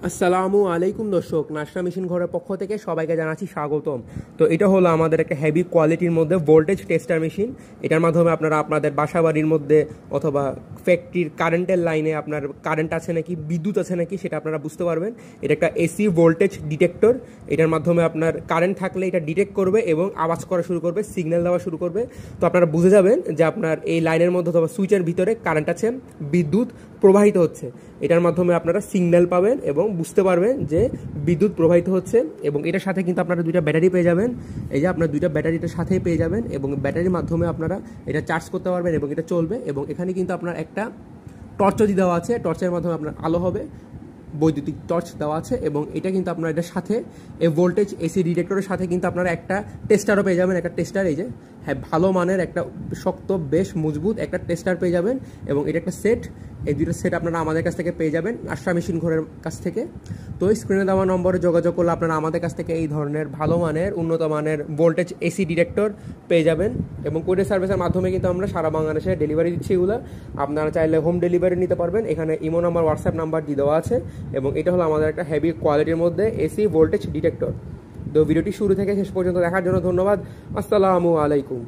আসসালামু আলাইকুম দর্শক, নাশরা মেশিন ঘরের পক্ষ থেকে সবাইকে জানাচ্ছি স্বাগতম। তো এটা হলো আমাদের একটা হেভি কোয়ালিটির মধ্যে ভোল্টেজ টেস্টার মেশিন। এটার মাধ্যমে আপনারা আপনাদের বাসা বাড়ির মধ্যে অথবা ফ্যাক্টরির কারেন্টের লাইনে আপনার কারেন্ট আছে নাকি, বিদ্যুৎ আছে নাকি সেটা আপনারা বুঝতে পারবেন। এটা একটা এসি ভোল্টেজ ডিটেক্টর। এটার মাধ্যমে আপনার কারেন্ট থাকলে এটা ডিটেক্ট করবে এবং আওয়াজ করা শুরু করবে, সিগন্যাল দেওয়া শুরু করবে। তো আপনারা বুঝে যাবেন যে আপনার এই লাইনের মধ্যে অথবা সুইচের ভিতরে কারেন্ট আছে, বিদ্যুৎ প্রবাহিত হচ্ছে। এটার মাধ্যমে আপনারা সিগন্যাল পাবেন এবং বুঝতে পারবেন যে বিদ্যুৎ প্রবাহিত হচ্ছে। এবং এটার সাথে কিন্তু আপনারা দুইটা ব্যাটারি পেয়ে যাবেন। এই যে আপনার দুইটা ব্যাটারিটার সাথেই পেয়ে যাবেন এবং ব্যাটারির মাধ্যমে আপনারা এটা চার্জ করতে পারবেন এবং এটা চলবে। এবং এখানে কিন্তু আপনার একটা টর্চও দেওয়া আছে, টর্চের মাধ্যমে আপনার আলো হবে, বৈদ্যুতিক টর্চ দেওয়া আছে। এবং এটা কিন্তু আপনার এটার সাথে এই ভোল্টেজ এসি ডিটেক্টরের সাথে কিন্তু আপনারা একটা টেস্টারও পেয়ে যাবেন। একটা টেস্টার, এই যে হ্যাঁ, ভালো মানের একটা শক্ত বেশ মজবুত একটা টেস্টার পেয়ে যাবেন। এবং এটা একটা সেট, এই দুটো সেট আপনারা আমাদের কাছ থেকে পেয়ে যাবেন নাশরা মেশিন ঘরের কাছ থেকে। তো স্ক্রিনে দেওয়া নম্বরে যোগাযোগ করলে আপনারা আমাদের কাছ থেকে এই ধরনের ভালো মানের উন্নত মানের ভোল্টেজ এসি ডিটেক্টর পেয়ে যাবেন। এবং কোরিয়ার সার্ভিসের মাধ্যমে কিন্তু আমরা সারা বাংলাদেশে ডেলিভারি দিচ্ছি এগুলো। আপনারা চাইলে হোম ডেলিভারি নিতে পারবেন। এখানে ইমো নাম্বার, হোয়াটসঅ্যাপ নাম্বার দিয়ে দেওয়া আছে। এবং এটা হলো আমাদের একটা হেভি কোয়ালিটির মধ্যে এসি ভোল্টেজ ডিটেক্টর। তো ভিডিওটি শুরু থেকে শেষ পর্যন্ত দেখার জন্য ধন্যবাদ। আসসালামু আলাইকুম।